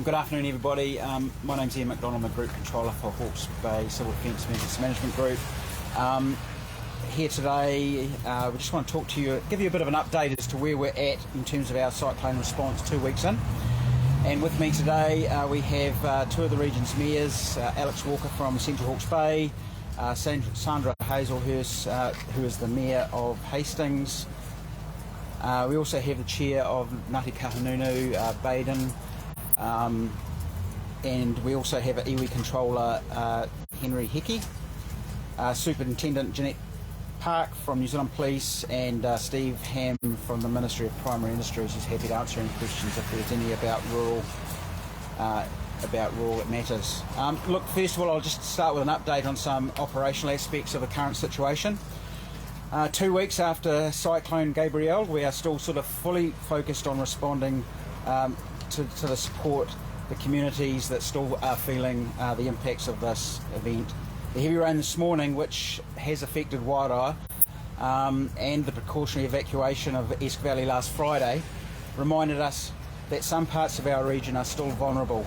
Good afternoon, everybody. My name's Ian McDonald. I'm the Group Controller for Hawke's Bay Civil Defence Emergency Management Group. Here today, we just want to talk to you, give you a bit of an update as to where we're at in terms of our cyclone response 2 weeks in. And with me today, we have two of the region's mayors, Alex Walker from Central Hawke's Bay, Sandra Hazelhurst, who is the Mayor of Hastings. We also have the Chair of Ngāti Kahungunu, Baden, and we also have an iwi Controller, Henry Hickey, Superintendent Jeanette Park from New Zealand Police, and Steve Ham from the Ministry of Primary Industries, who's happy to answer any questions if there's any about rural matters. Look, first of all, I'll just start with an update on some operational aspects of the current situation. 2 weeks after Cyclone Gabrielle, we are still sort of fully focused on responding to the support the communities that still are feeling the impacts of this event. The heavy rain this morning, which has affected Wairoa, and the precautionary evacuation of Esk Valley last Friday, reminded us that some parts of our region are still vulnerable,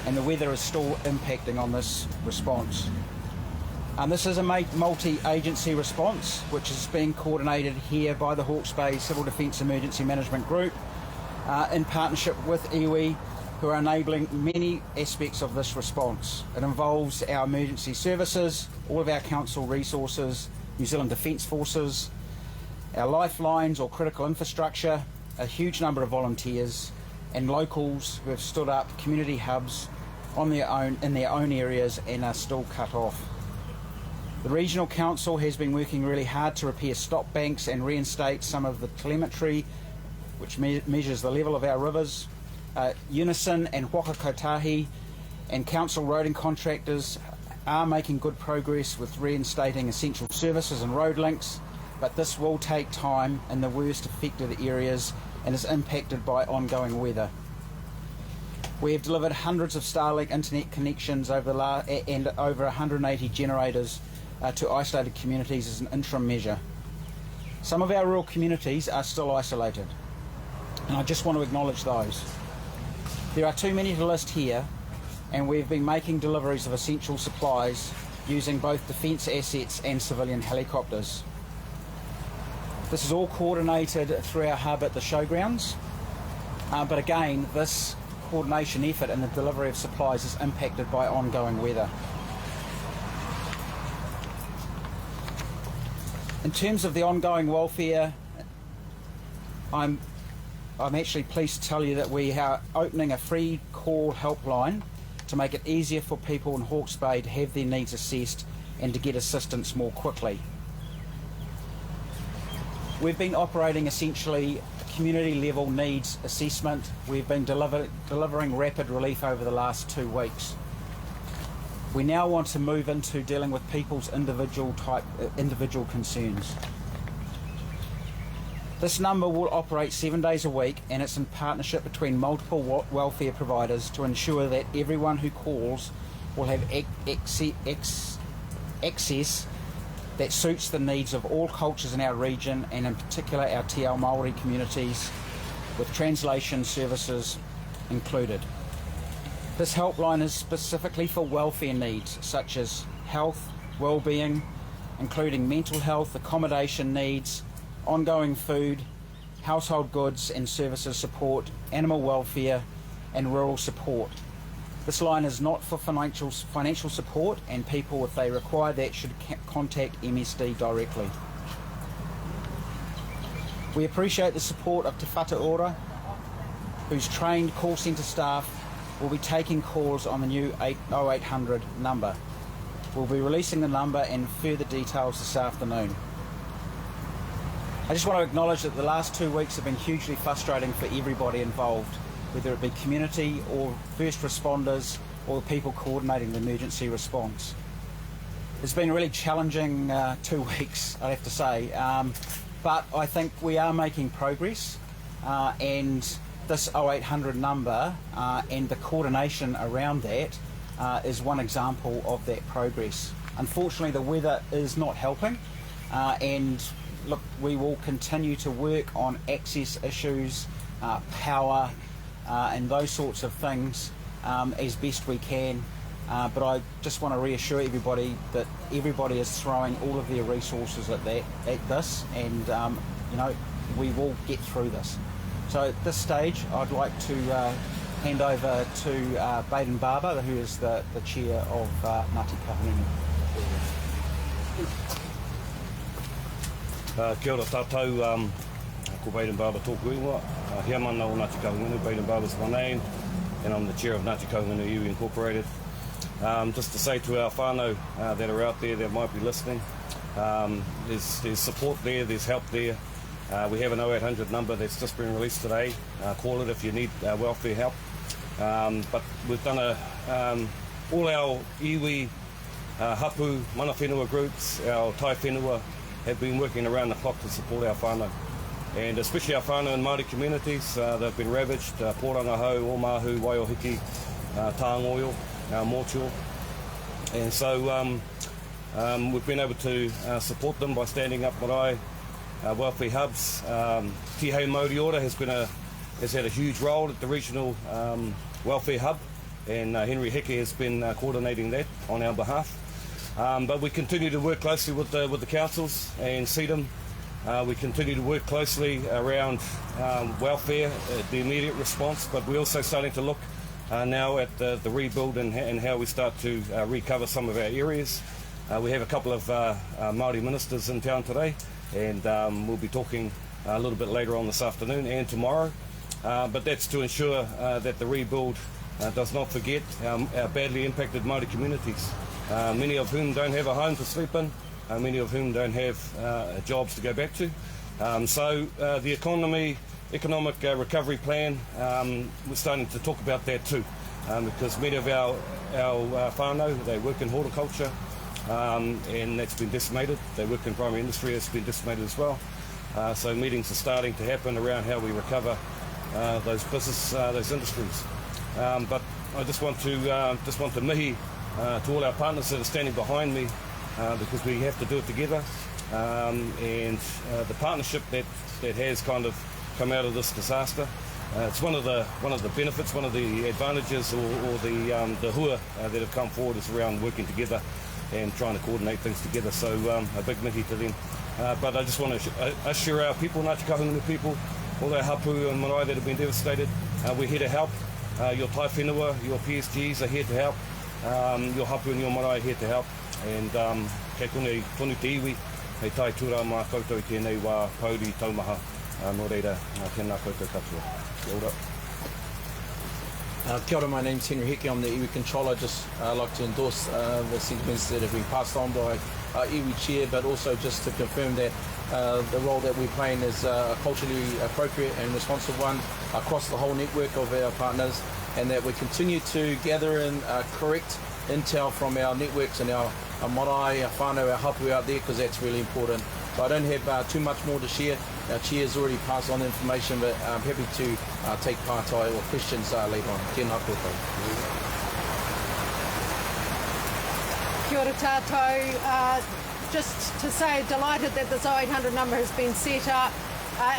and the weather is still impacting on this response. This is a multi-agency response, which is being coordinated here by the Hawke's Bay Civil Defence Emergency Management Group, in partnership with iwi, who are enabling many aspects of this response. It involves our emergency services, all of our council resources, New Zealand Defence Forces, our lifelines or critical infrastructure, a huge number of volunteers, and locals who have stood up community hubs in their own areas and are still cut off. The Regional Council has been working really hard to repair stop banks and reinstate some of the telemetry which measures the level of our rivers. Unison and Hawke Kotahi and council roading contractors are making good progress with reinstating essential services and road links, but this will take time in the worst affected areas and is impacted by ongoing weather. We have delivered hundreds of Starlink internet connections and over 180 generators to isolated communities as an interim measure. Some of our rural communities are still isolated, and I just want to acknowledge those. There are too many to list here, and we've been making deliveries of essential supplies using both defence assets and civilian helicopters. This is all coordinated through our hub at the showgrounds, but again, this coordination effort and the delivery of supplies is impacted by ongoing weather. In terms of the ongoing welfare, I'm actually pleased to tell you that we are opening a free call helpline to make it easier for people in Hawke's Bay to have their needs assessed and to get assistance more quickly. We've been operating essentially community level needs assessment. We've been delivering rapid relief over the last 2 weeks. We now want to move into dealing with people's individual concerns. This number will operate 7 days a week, and it's in partnership between multiple welfare providers to ensure that everyone who calls will have access that suits the needs of all cultures in our region, and in particular our Te Ao Māori communities, with translation services included. This helpline is specifically for welfare needs such as health, well-being, including mental health, accommodation needs, ongoing food, household goods and services support, animal welfare and rural support. This line is not for financial support, and people, if they require that, should contact MSD directly. We appreciate the support of Te Whatu Ora, whose trained call centre staff will be taking calls on the new 0800 number. We'll be releasing the number and further details this afternoon. I just want to acknowledge that the last 2 weeks have been hugely frustrating for everybody involved, whether it be community or first responders or the people coordinating the emergency response. It's been a really challenging 2 weeks, I have to say, but I think we are making progress, and this 0800 number and the coordination around that is one example of that progress. Unfortunately, the weather is not helping, and look, we will continue to work on access issues, power, and those sorts of things as best we can. But I just want to reassure everybody that everybody is throwing all of their resources at this, and we will get through this. So at this stage, I'd like to hand over to Baden Barber, who is the chair of Ngāti Kahungunu. Kia ora tātou, ko Baden Barber tōku ingoa. Hea mana o Ngāti Kahungunu, Baden Barber's my name, and I'm the chair of Ngāti Kahungunu Iwi Incorporated. Just to say to our whānau that are out there that might be listening, there's support there, there's help there. We have an 0800 number that's just been released today. Call it if you need welfare help. But we've done all our iwi, hapu, mana whenua groups, our tai whenua have been working around the clock to support our whānau. And especially our whānau in Māori communities, they've been ravaged, Pōrangahau, Omahu, Waiohiki, Tāngoio, Mōtio. And so we've been able to support them by standing up marae welfare hubs. Tihei Mauri Ora has had a huge role at the regional welfare hub, and Henry Hawke has been coordinating that on our behalf. But we continue to work closely with the councils and see them. We continue to work closely around welfare, the immediate response, but we're also starting to look now at the rebuild and how we start to recover some of our areas. We have a couple of Māori ministers in town today, and we'll be talking a little bit later on this afternoon and tomorrow. But that's to ensure that the rebuild does not forget our badly impacted Māori communities, many of whom don't have a home to sleep in, many of whom don't have jobs to go back to. So the economic recovery plan, we're starting to talk about that too, because many of our whānau, they work in horticulture, and that's been decimated. They work in primary industry, it's been decimated as well. So meetings are starting to happen around how we recover those business, those industries. But I just want to mihi to all our partners that are standing behind me, because we have to do it together. And the partnership that has kind of come out of this disaster, it's one of the benefits, one of the advantages, or the hua that have come forward is around working together and trying to coordinate things together. So a big mihi to them. But I just want to assure our people, Ngāti Kahungunu people, all our hapu and marae that have been devastated, we're here to help. Your tai whenua, your PSGs are here to help. Your hapu and your marae are here to help. And kei konei tonu te iwi, hei tai tura mā koutou i tēnei wā pauri taumaha, nō reira tēnā koutou katoa. Kia ora. Kia ora, my name's Henry Hawke, I'm the iwi controller. Just like to endorse the sentiments that have been passed on by our iwi chair, but also just to confirm that the role that we're playing is a culturally appropriate and responsive one across the whole network of our partners, and that we continue to gather in correct intel from our networks and our marae, our whānau, our hapu out there, because that's really important. So I don't have too much more to share. Our chair has already passed on the information, but I'm happy to take part or questions later on. Tēnā koutou. Kia ora tātou. Just to say, delighted that this 0800 number has been set up.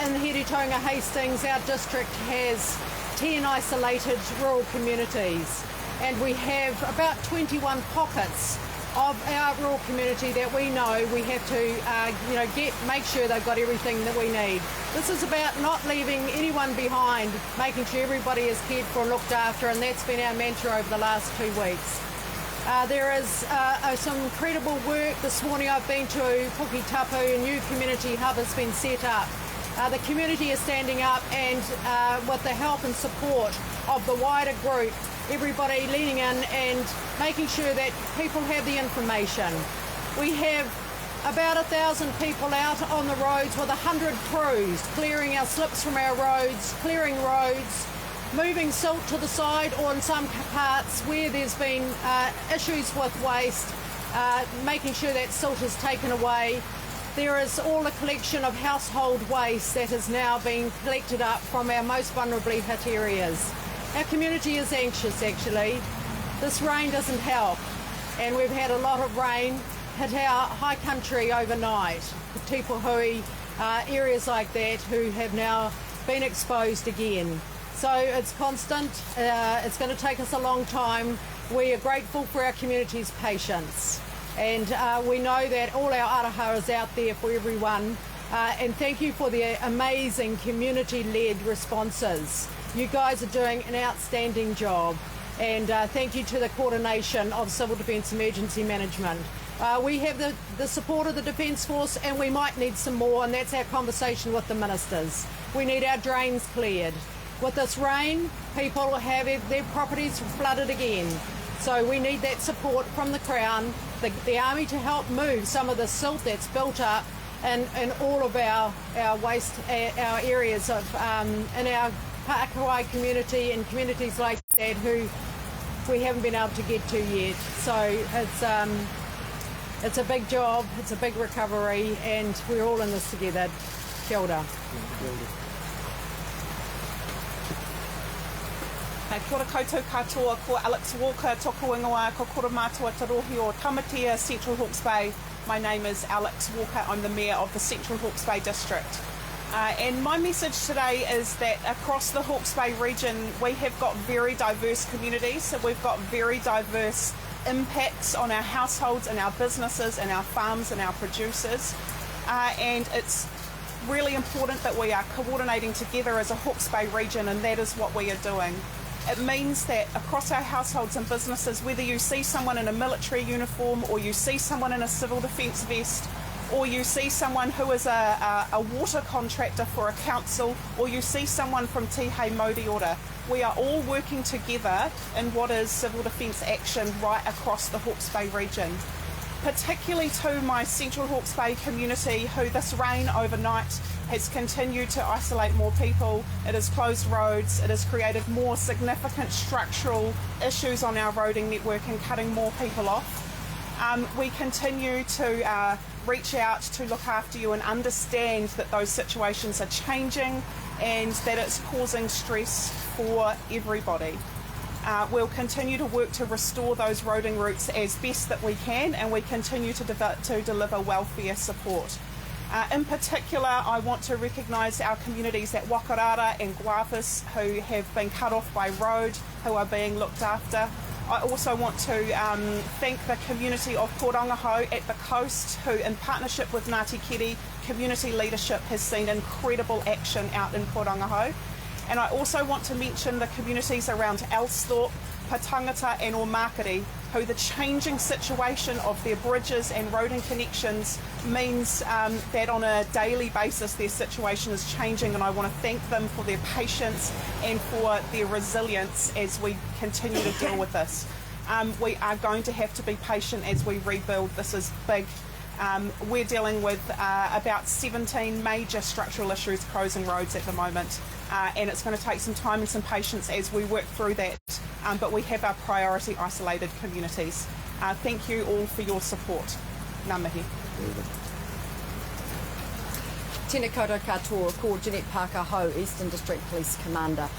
In Hiritonga Hastings, our district has 10 isolated rural communities, and we have about 21 pockets of our rural community that we know we have to make sure they've got everything that we need. This is about not leaving anyone behind, making sure everybody is cared for and looked after, and that's been our mantra over the last 2 weeks. There is some incredible work. This morning I've been to Pukitapu, a new community hub has been set up. The community is standing up, and with the help and support of the wider group, everybody leaning in and making sure that people have the information. We have about 1,000 people out on the roads with 100 crews clearing our slips from our roads, clearing roads, moving silt to the side, or in some parts where there's been issues with waste, making sure that silt is taken away. There is all the collection of household waste that is now being collected up from our most vulnerably hit areas. Our community is anxious, actually. This rain doesn't help, and we've had a lot of rain hit our high country overnight. The Tipuhui, areas like that, who have now been exposed again. So it's constant. It's going to take us a long time. We are grateful for our community's patience, and we know that all our araha is out there for everyone. And thank you for the amazing community-led responses. You guys are doing an outstanding job, and thank you to the coordination of Civil Defence Emergency Management. We have the support of the Defence Force, and we might need some more, and that's our conversation with the ministers. We need our drains cleared. With this rain, people have their properties flooded again. So we need that support from the Crown, the Army, to help move some of the silt that's built up in all of our waste, our areas of in our Pakawai community and communities like that who we haven't been able to get to yet. So it's a big job, it's a big recovery, and we're all in this together. Kia ora. Kia ora koutou katoa, ko Alex Hawke, toku ingoa, ko kura mātua te rohi o Tamatea, Central Hawke's Bay. My name is Alex Hawke, I'm the Mayor of the Central Hawke's Bay District. And my message today is that across the Hawke's Bay region we have got very diverse communities, so we've got very diverse impacts on our households and our businesses and our farms and our producers. And it's really important that we are coordinating together as a Hawke's Bay region, and that is what we are doing. It means that across our households and businesses, whether you see someone in a military uniform or you see someone in a civil defence vest, or you see someone who is a water contractor for a council, or you see someone from Tihei Modi Ora, we are all working together in what is civil defence action right across the Hawke's Bay region. Particularly to my Central Hawke's Bay community, who this rain overnight has continued to isolate more people. It has closed roads, it has created more significant structural issues on our roading network and cutting more people off. We continue to reach out to look after you and understand that those situations are changing and that it's causing stress for everybody. We'll continue to work to restore those roading routes as best that we can, and we continue to deliver welfare support. In particular, I want to recognise our communities at Wakarara and Guapis who have been cut off by road, who are being looked after. I also want to thank the community of Porangahau at the coast, who in partnership with Ngāti Keri community leadership has seen incredible action out in Porangahau. And I also want to mention the communities around Elsthorpe, Patangata and Omakari, who the changing situation of their bridges and roading connections means that on a daily basis their situation is changing, and I want to thank them for their patience and for their resilience as we continue to deal with this. We are going to have to be patient as we rebuild. This is big. We're dealing with about 17 major structural issues closing roads at the moment, and it's going to take some time and some patience as we work through that, but we have our priority isolated communities. Thank you all for your support. Ngā mihi. Tēnā koutou katoa, ko Jeanette Parker Ho, Eastern District Police Commander.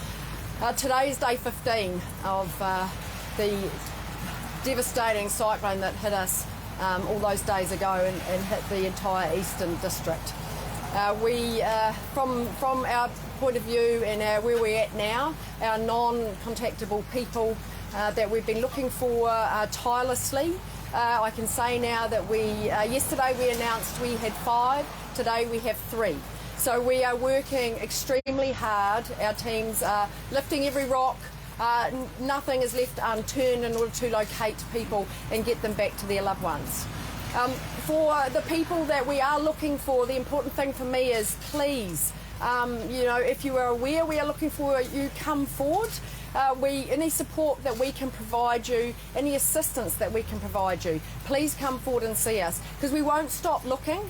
Today is day 15 of the devastating cyclone that hit us all those days ago and hit the entire Eastern District. From our point of view and where we're at now, our non-contactable people that we've been looking for tirelessly, I can say now that yesterday we announced we had 5, today we have 3. So we are working extremely hard. Our teams are lifting every rock. Nothing is left unturned in order to locate people and get them back to their loved ones. For the people that we are looking for, the important thing for me is please, if you are aware we are looking for you, come forward. Any support that we can provide you, any assistance that we can provide you, please come forward and see us, because we won't stop looking.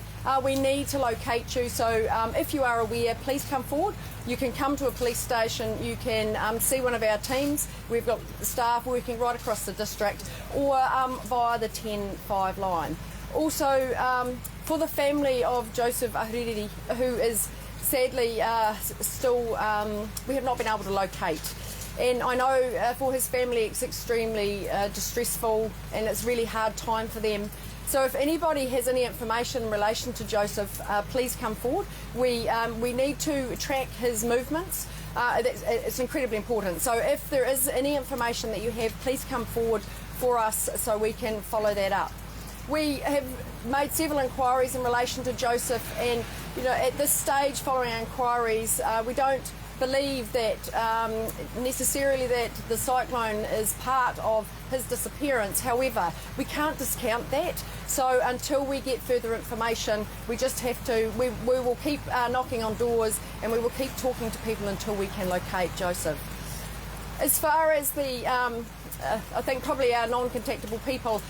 We need to locate you, so if you are aware, please come forward. You can come to a police station, you can see one of our teams. We've got staff working right across the district, or via the 10-5 line. Also, for the family of Joseph Ahuriri, who is sadly still, we have not been able to locate. And I know for his family it's extremely distressful, and it's really hard time for them. So if anybody has any information in relation to Joseph, please come forward. We need to track his movements. It's incredibly important. So if there is any information that you have, please come forward for us so we can follow that up. We have made several inquiries in relation to Joseph, and at this stage, following our inquiries, we don't believe that necessarily that the cyclone is part of his disappearance. However, we can't discount that. So until we get further information, we just have to, we will keep knocking on doors, and we will keep talking to people until we can locate Joseph. As far as the, I think probably our non-contactable people,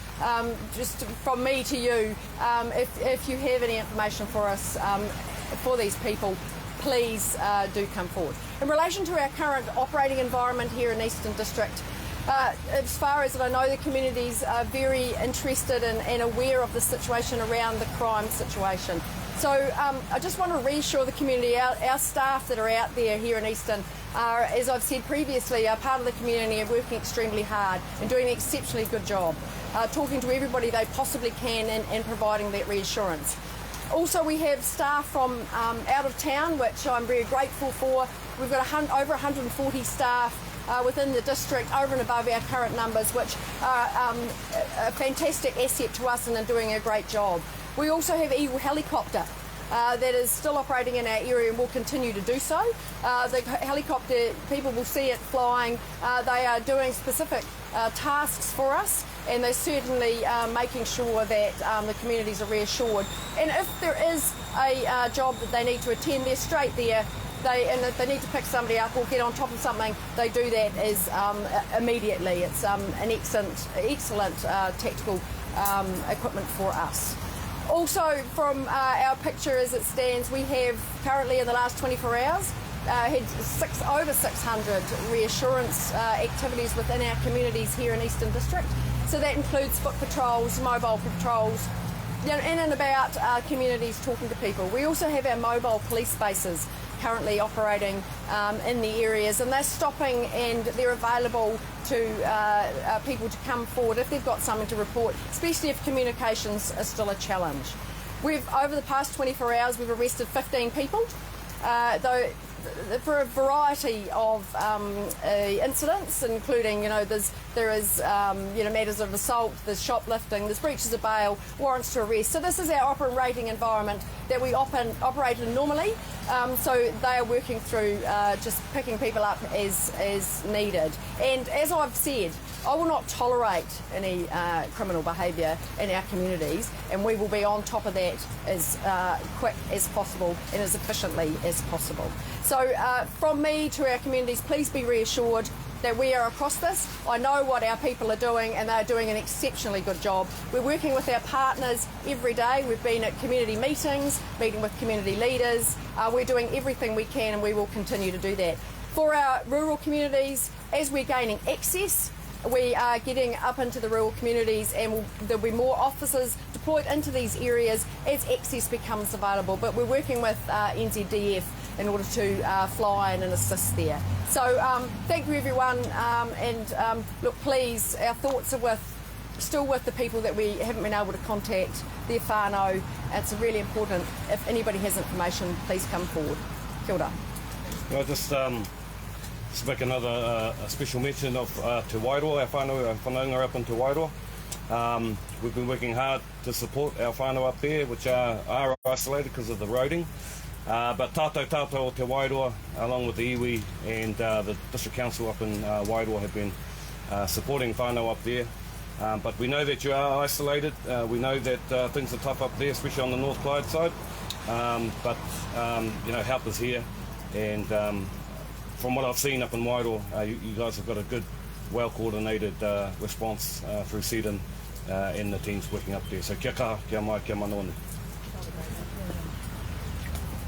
just from me to you, if you have any information for us for these people, please do come forward. In relation to our current operating environment here in Eastern District, as far as I know, the communities are very interested and aware of the situation around the crime situation. So I just want to reassure the community, our staff that are out there here in Eastern are, as I've said previously, are part of the community and working extremely hard and doing an exceptionally good job, talking to everybody they possibly can and providing that reassurance. Also, we have staff from out of town, which I'm very grateful for. We've got over 140 staff within the district, over and above our current numbers, which are a fantastic asset to us and are doing a great job. We also have Eagle helicopter that is still operating in our area and will continue to do so. The helicopter, people will see it flying. They are doing specific tasks for us, and they're certainly making sure that the communities are reassured. And if there is a job that they need to attend, they're straight there. And if they need to pick somebody up or get on top of something, they do that as immediately. It's an excellent tactical equipment for us. Also, from our picture as it stands, we have currently in the last 24 hours had over 600 reassurance activities within our communities here in Eastern District. So that includes foot patrols, mobile patrols, in and about communities talking to people. We also have our mobile police spaces currently operating in the areas, and they're stopping and they're available to people to come forward if they've got something to report, especially if communications are still a challenge. Over the past 24 hours, we've arrested 15 people, though for a variety of incidents, including, there is matters of assault, there's shoplifting, there's breaches of bail, warrants to arrest. So this is our operating environment that we operate in normally. So they are working through just picking people up as needed. And as I've said, I will not tolerate any criminal behaviour in our communities, and we will be on top of that as quick as possible and as efficiently as possible. So from me to our communities, please be reassured that we are across this. I know what our people are doing, and they're doing an exceptionally good job. We're working with our partners every day. We've been at community meetings, meeting with community leaders. We're doing everything we can, and we will continue to do that. For our rural communities, as we're gaining access, we are getting up into the rural communities, and there'll be more officers deployed into these areas as access becomes available. But we're working with NZDF in order to fly in and assist there. So thank you everyone, and look, please, our thoughts are still with the people that we haven't been able to contact, their whānau. It's really important. If anybody has information, please come forward. Kia ora. Well, just make another special mention of Te Wairoa, our whanaunga up in Te Wairoa. We've been working hard to support our whānau up there, which are isolated because of the roading. But tātou o Te Wairoa, along with the iwi and the District Council up in Wairoa, have been supporting whānau up there. But we know that you are isolated. We know that things are tough up there, especially on the North Clyde side. But help is here. And from what I've seen up in Wairoa, you guys have got a good, well-coordinated response through CEDN and the teams working up there. So kia kaha, kia mai, kia manoani.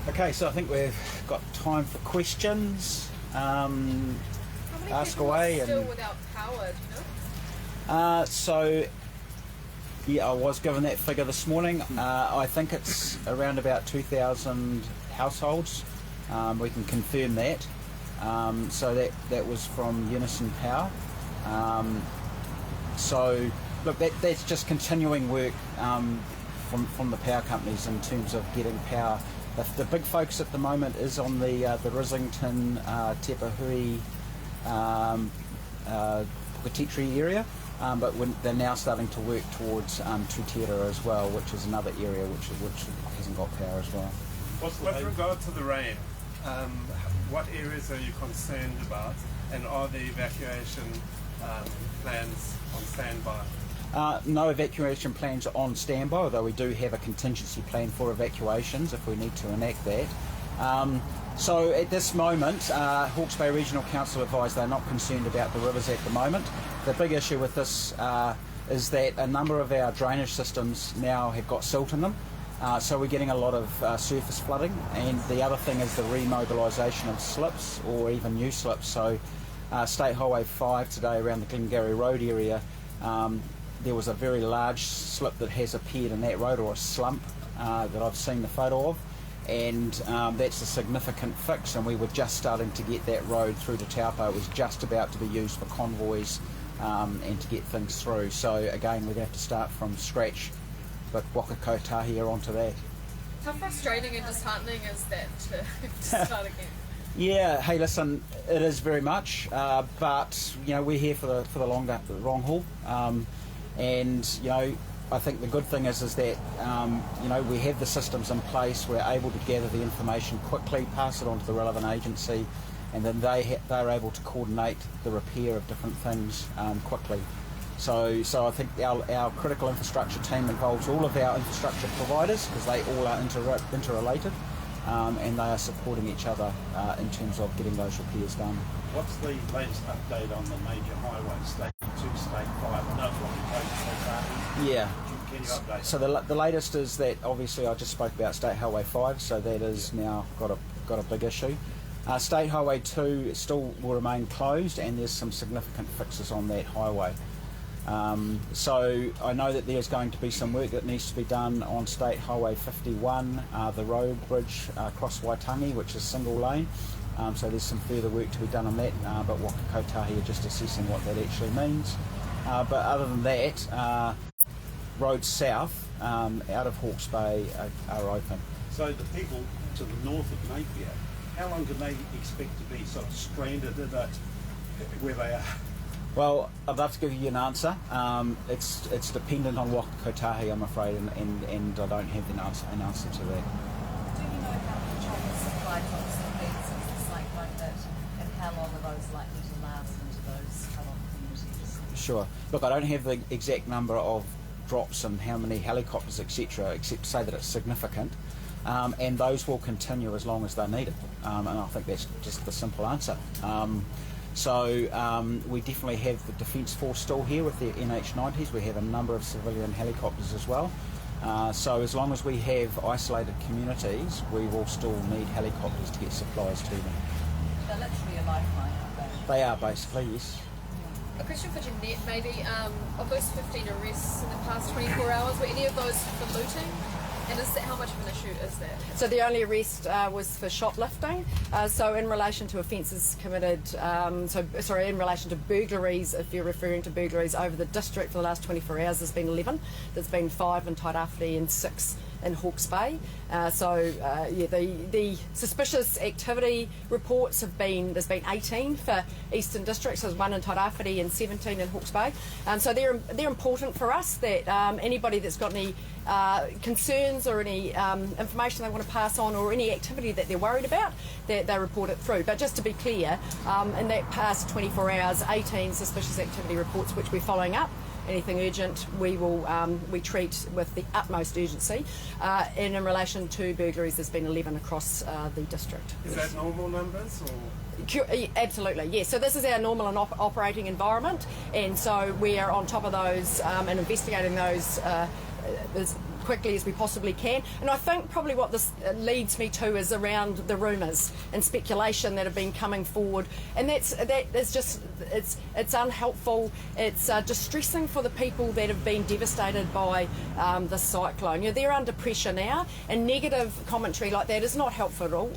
Okay, so I think we've got time for questions. Ask away. Still without power, do you know? So, yeah, I was given that figure this morning. I think it's around about 2,000 households. We can confirm that. So that was from Unison Power. So look, that's just continuing work from the power companies in terms of getting power. The big focus at the moment is on the Risington, Te Pahui, Puketitri area, but they're now starting to work towards Tutera as well, which is another area which hasn't got power as well. With regard to the rain, what areas are you concerned about, and are the evacuation plans on standby? No evacuation plans on standby, although we do have a contingency plan for evacuations if we need to enact that. So at this moment, Hawke's Bay Regional Council advised they're not concerned about the rivers at the moment. The big issue with this is that a number of our drainage systems now have got silt in them, so we're getting a lot of surface flooding, and the other thing is the remobilisation of slips or even new slips. So State Highway 5 today around the Glengarry Road area, there was a very large slip that has appeared in that road, or a slump that I've seen the photo of, and that's a significant fix, and we were just starting to get that road through to Taupo. It was just about to be used for convoys and to get things through. So again, we're going to have to start from scratch, but Waka Kotahi onto that. How frustrating and disheartening is that to start again? Yeah, hey, listen, it is very much, but you know, we're here for the long haul, and you know, I think the good thing is that you know, we have the systems in place. We're able to gather the information quickly, pass it on to the relevant agency, and then they're able to coordinate the repair of different things quickly. So I think our critical infrastructure team involves all of our infrastructure providers, because they all are interrelated, and they are supporting each other in terms of getting those repairs done. What's the latest update on the major highways, State 2, State 5? I know it's what the Yeah. Can you update? So the latest is that obviously I just spoke about State Highway 5, so that is now got a big issue. State Highway 2 still will remain closed, and there's some significant fixes on that highway. So I know that there's going to be some work that needs to be done on State Highway 51, the road bridge across Waitangi, which is single lane. So there's some further work to be done on that, but Waka Kotahi are just assessing what that actually means. But other than that, roads south out of Hawke's Bay are open. So the people to the north of Napier, how long can they expect to be sort of stranded at where they are? Well, I'd love to give you an answer. It's dependent on Waka Kotahi, I'm afraid, and I don't have an answer to that. Do you know how much of the supply drops have been since the cyclone hit, and how long are those likely to last into those cut-off communities? Sure. Look, I don't have the exact number of drops and how many helicopters, etc., except to say that it's significant, and those will continue as long as they're needed. And I think that's just the simple answer. So we definitely have the Defence Force still here with their NH90s. We have a number of civilian helicopters as well. So as long as we have isolated communities, we will still need helicopters to get supplies to them. They're literally a lifeline, aren't they? They are basically, yes. A question for Jeanette, maybe. Of those 15 arrests in the past 24 hours, were any of those for looting? And how much of an issue is that? So the only arrest was for shoplifting. So in relation to offences committed, in relation to burglaries, if you're referring to burglaries over the district for the last 24 hours, there's been 11. There's been 5 in Tairāwhiti and 6 in Hawke's Bay. The suspicious activity reports there's been 18 for Eastern District, so there's 1 in Tairāwhiti and 17 in Hawke's Bay. So they're important for us, that anybody that's got any concerns or any information they want to pass on, or any activity that they're worried about, that they report it through. But just to be clear, in that past 24 hours, 18 suspicious activity reports which we're following up. Anything urgent, we treat with the utmost urgency. And in relation to burglaries, there's been 11 across the district. Is that normal numbers, or? Absolutely, yes. So this is our normal and operating environment, and so we are on top of those and investigating those as quickly as we possibly can. And I think probably what this leads me to is around the rumours and speculation that have been coming forward, and it's unhelpful. It's distressing for the people that have been devastated by the cyclone. You know, they're under pressure now, and negative commentary like that is not helpful at all.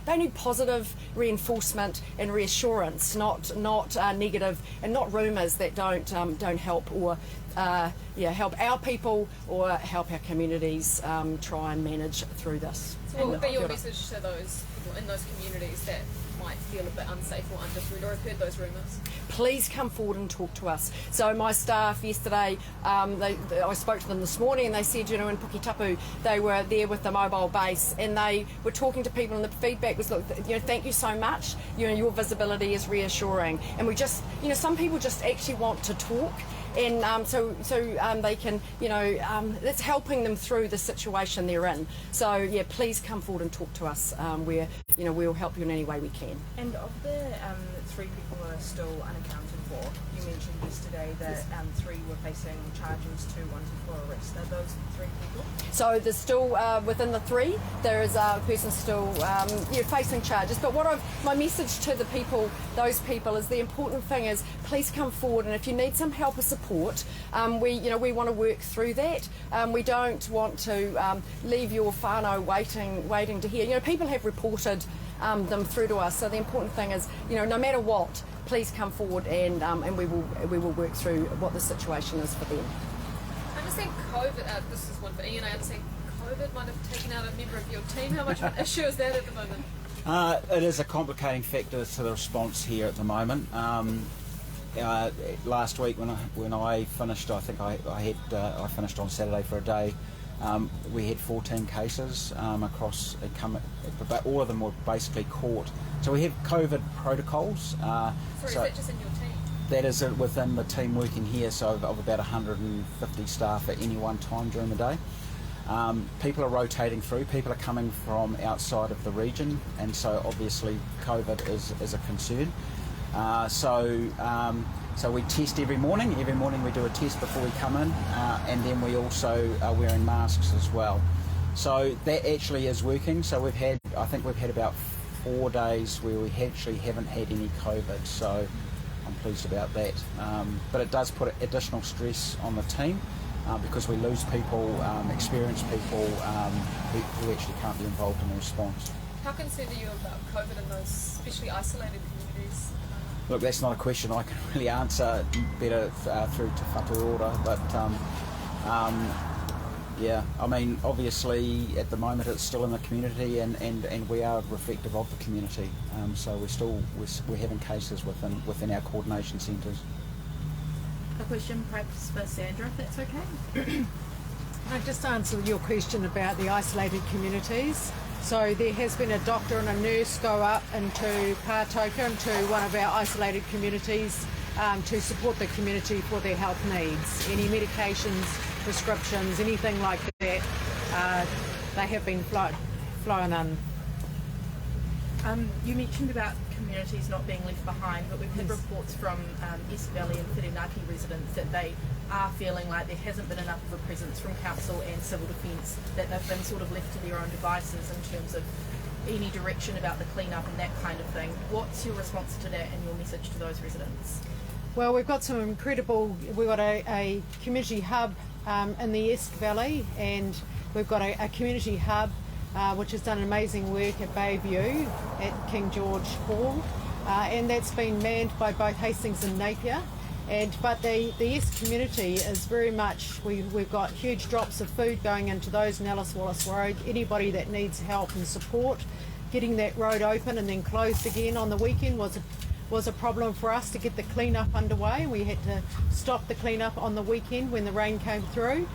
They need positive reinforcement and reassurance, not negative, and not rumours that don't help or help our people or help our communities try and manage through this. So what would be your message to those people in those communities that might feel a bit unsafe or under threat or have heard those rumours? Please come forward and talk to us. So my staff yesterday, I spoke to them this morning and they said, in Puketapu, they were there with the mobile base and they were talking to people and the feedback was, look, thank you so much. Your visibility is reassuring. And we just, some people just actually want to talk. And so they can, it's helping them through the situation they're in. So, please come forward and talk to us. We'll help you in any way we can. And of the 3 people who are still unaccounted for, you mentioned yesterday that 3 were facing charges, 2 wanted for arrest. Are those 3 people? So there's still, within the 3, there is a person still facing charges. But my message to those people is the important thing is please come forward, and if you need some help or support, we want to work through that. We don't want to leave your whānau waiting to hear. People have reported them through to us. So the important thing is, no matter what, please come forward and we will work through what the situation is for them. I understand COVID, this is one for Ian, I understand COVID might have taken out a member of your team. How much of an issue is that at the moment? It is a complicating factor to the response here at the moment. Last week when I finished, I think I finished on Saturday for a day. We had 14 cases across, but all of them were basically caught. So we have COVID protocols. Is that just in your team? That is within the team working here, so of about 150 staff at any one time during the day. People are rotating through, people are coming from outside of the region, and so obviously COVID is a concern. So we test every morning. Every morning we do a test before we come in, and then we also are wearing masks as well. So that actually is working. So I think we've had about 4 days where we actually haven't had any COVID. So I'm pleased about that. But it does put additional stress on the team because we lose people, experienced people who actually can't be involved in the response. How concerned are you about COVID in those especially isolated communities? Look, that's not a question I can really answer better through Te Whatu Ora, but obviously at the moment it's still in the community and we are reflective of the community, so we're having cases within our coordination centres. A question perhaps for Sandra, if that's okay? I just answer your question about the isolated communities. So there has been a doctor and a nurse go up into Pātoka, into one of our isolated communities to support the community for their health needs. Any medications, prescriptions, anything like that, they have been flown in. You mentioned about communities not being left behind, but we've had reports from Esk Valley and Whirinaki residents that they are feeling like there hasn't been enough of a presence from council and civil defence, that they've been sort of left to their own devices in terms of any direction about the clean-up and that kind of thing. What's your response to that and your message to those residents? Well, we've got we've got a community hub in the Esk Valley, and we've got a community hub which has done amazing work at Bayview at King George Hall, and that's been manned by both Hastings and Napier. But the Esk community is very much, we've got huge drops of food going into those in Alice Wallace Road. Anybody that needs help and support, getting that road open and then closed again on the weekend was a problem for us to get the clean-up underway. We had to stop the clean-up on the weekend when the rain came through.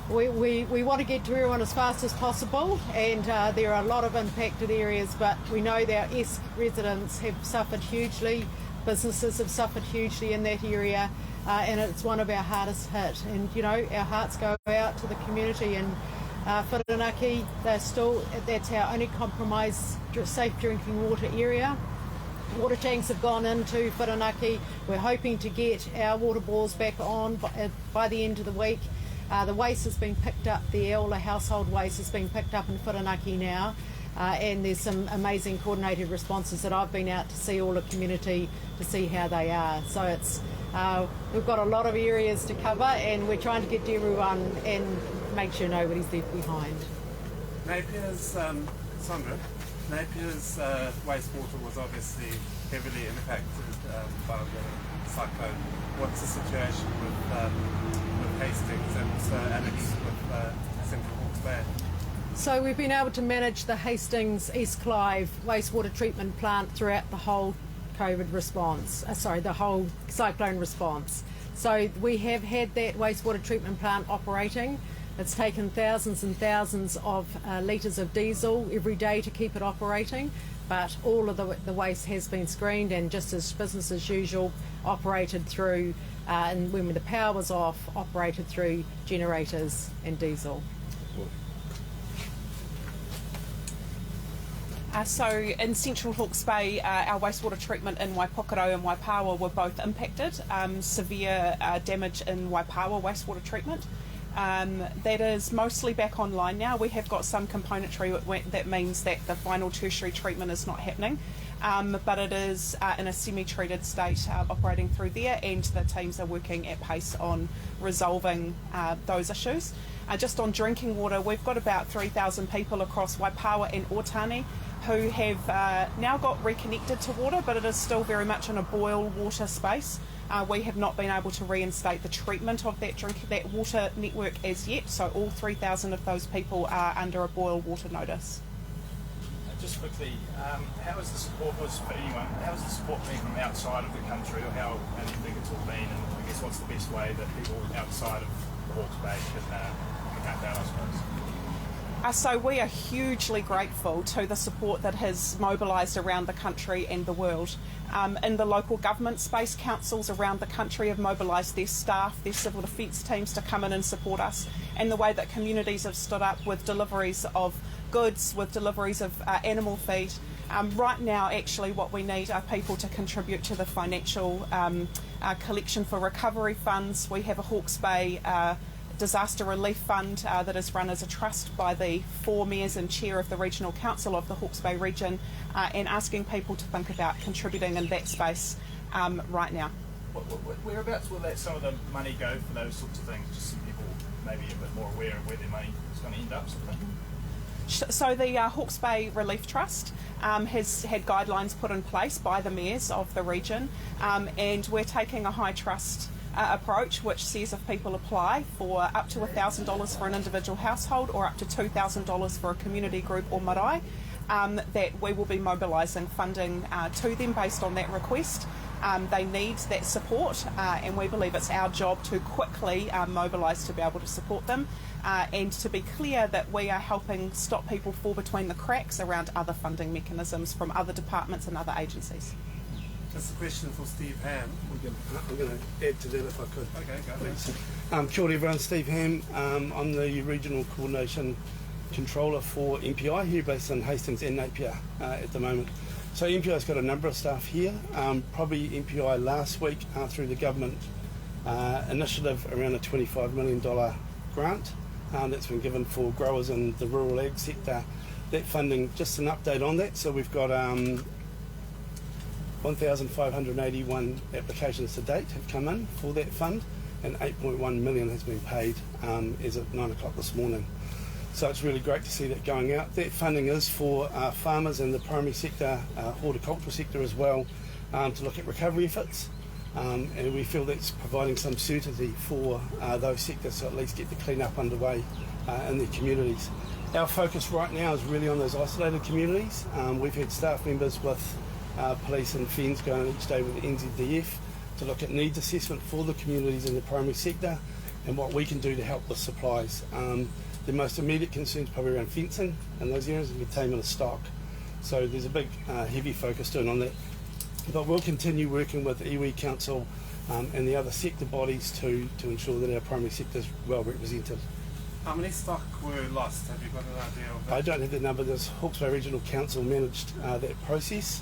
We want to get to everyone as fast as possible, and there are a lot of impacted areas, but we know that our Esk residents have suffered hugely. Businesses have suffered hugely in that area, and it's one of our hardest hit. And our hearts go out to the community. And Whirinaki, that's our only compromised safe drinking water area. Water tanks have gone into Whirinaki. We're hoping to get our water bores back on by the end of the week. The waste has been picked up, the Eola household waste has been picked up in Whirinaki now. And there's some amazing coordinated responses that I've been out to see all the community to see how they are. So we've got a lot of areas to cover, and we're trying to get to everyone and make sure nobody's left behind. Napier's wastewater was obviously heavily impacted by the cyclone. What's the situation with Hastings and Alex with Central Hawke's Bay? So we've been able to manage the Hastings East Clive wastewater treatment plant throughout the whole COVID response, the whole cyclone response. So we have had that wastewater treatment plant operating. It's taken thousands and thousands of litres of diesel every day to keep it operating, but all of the waste has been screened and just as business as usual operated through, and when the power was off, operated through generators and diesel. So in Central Hawke's Bay, our wastewater treatment in Waipokoro and Waipawa were both impacted. Severe damage in Waipawa wastewater treatment. That is mostly back online now. We have got some componentry that means that the final tertiary treatment is not happening, but it is in a semi-treated state operating through there, and the teams are working at pace on resolving those issues. Just on drinking water, we've got about 3,000 people across Waipawa and Otani who have now got reconnected to water, but it is still very much in a boil water space. We have not been able to reinstate the treatment of that water network as yet, so all 3,000 of those people are under a boil water notice. Just quickly, how is the support for anyone? How has the support been from outside of the country, or how do you think it's all been? And I guess what's the best way that people outside of the Hawke's Bay can help out, I suppose? So we are hugely grateful to the support that has mobilised around the country and the world. In the local government space, councils around the country have mobilised their staff, their civil defence teams to come in and support us, and the way that communities have stood up with deliveries of goods, with deliveries of animal feed. Right now, actually, what we need are people to contribute to the financial collection for recovery funds. We have a Hawke's Bay disaster relief fund that is run as a trust by the 4 mayors and chair of the regional council of the Hawke's Bay region, and asking people to think about contributing in that space right now. Whereabouts will some of the money go for those sorts of things, just so people maybe a bit more aware of where their money is going to end up, sort of thing? So the Hawke's Bay Relief Trust has had guidelines put in place by the mayors of the region, and we're taking a high trust approach, which says if people apply for up to $1,000 for an individual household or up to $2,000 for a community group or marae, that we will be mobilising funding to them based on that request. They need that support, and we believe it's our job to quickly mobilise to be able to support them, and to be clear that we are helping stop people fall between the cracks around other funding mechanisms from other departments and other agencies. Just a question for Steve Ham. I'm going to add to that if I could. Okay, go. Kia ora everyone, Steve Ham. I'm the Regional Coordination Controller for MPI here based in Hastings and Napier at the moment. So MPI's got a number of staff here. Probably MPI last week through the government initiative around a $25 million grant that's been given for growers in the rural ag sector. That funding, just an update on that. So we've got 1,581 applications to date have come in for that fund, and 8.1 million has been paid as of 9 o'clock this morning. So it's really great to see that going out. That funding is for farmers in the primary sector, horticultural sector as well, to look at recovery efforts, and we feel that's providing some certainty for those sectors to at least get the clean-up underway in their communities. Our focus right now is really on those isolated communities. We've had staff members with police and FENS going each day with the NZDF to look at needs assessment for the communities in the primary sector and what we can do to help with supplies. The most immediate concern is probably around fencing in those areas and containment of stock. So there's a big heavy focus doing on that. But we'll continue working with the iwi Council and the other sector bodies to ensure that our primary sector is well represented. How many stock were lost? Have you got an idea of that? I don't have the number. The Hawke's Bay Regional Council managed that process.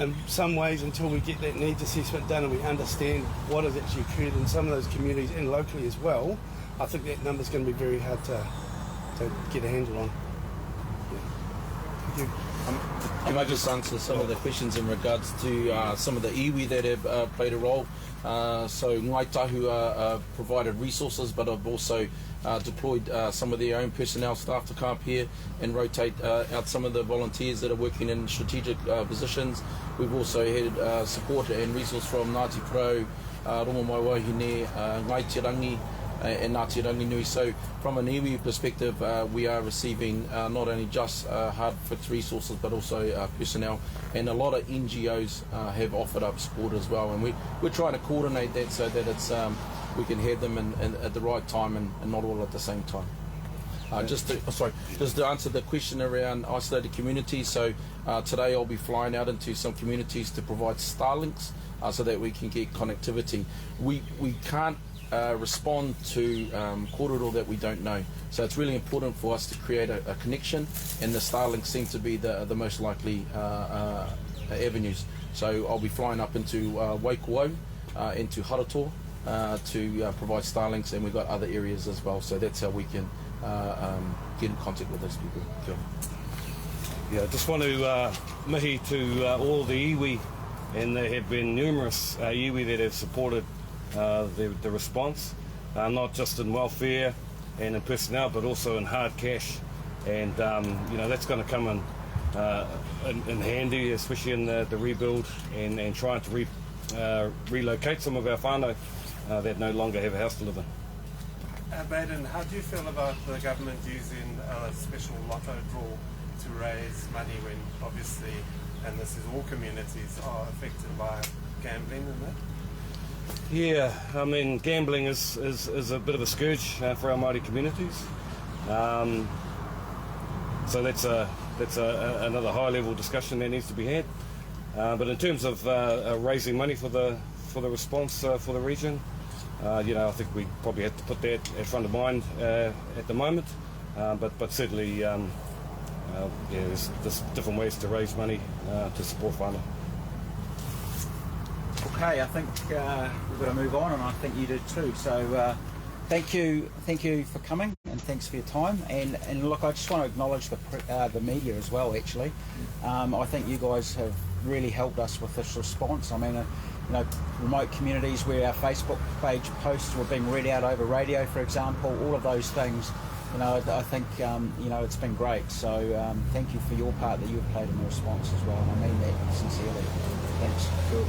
In some ways, until we get that needs assessment done and we understand what has actually occurred in some of those communities and locally as well, I think that number's going to be very hard to get a handle on. Yeah. Thank you. Can I just answer some of the questions in regards to some of the iwi that have played a role? So Ngai Tahu provided resources, but have also deployed some of their own personnel staff to come up here and rotate out some of the volunteers that are working in strategic positions. We've also had support and resource from Ngāti Pro, Rongo Mai Wahine, Ngai Tirangi, and Ngāti Ranginui. So from an iwi perspective, we are receiving not only just hard fixed resources but also personnel, and a lot of NGOs have offered up support as well, and we're trying to coordinate that so that it's we can have them at the right time and not all at the same time. Just to answer the question around isolated communities, so today I'll be flying out into some communities to provide Starlinks so that we can get connectivity. We can't respond to korero that we don't know. So it's really important for us to create a connection, and the Starlinks seem to be the most likely avenues. So I'll be flying up into Waikuau, into Harato, to provide Starlinks, and we've got other areas as well. So that's how we can get in contact with those people. Kia ora. Yeah, I just want to mihi to all the iwi, and there have been numerous iwi that have supported the response, not just in welfare and in personnel, but also in hard cash, and that's going to come in handy, especially in the rebuild and trying to relocate some of our whānau that no longer have a house to live in. Baden, how do you feel about the government using a special lotto draw to raise money when obviously, and this is all communities, are affected by gambling and that? Yeah, I mean, gambling is a bit of a scourge for our Māori communities. So that's another high-level discussion that needs to be had. But in terms of raising money for the response for the region, I think we probably have to put that at front of mind at the moment. But certainly, there's different ways to raise money to support whānau. Okay, I think we've got to move on, and I think you do too. So thank you for coming, and thanks for your time. And look, I just want to acknowledge the media as well. Actually, I think you guys have really helped us with this response. I mean, remote communities where our Facebook page posts were being read out over radio, for example, all of those things. I think it's been great. So thank you for your part that you've played in the response as well, and I mean that sincerely. Thanks. Cool.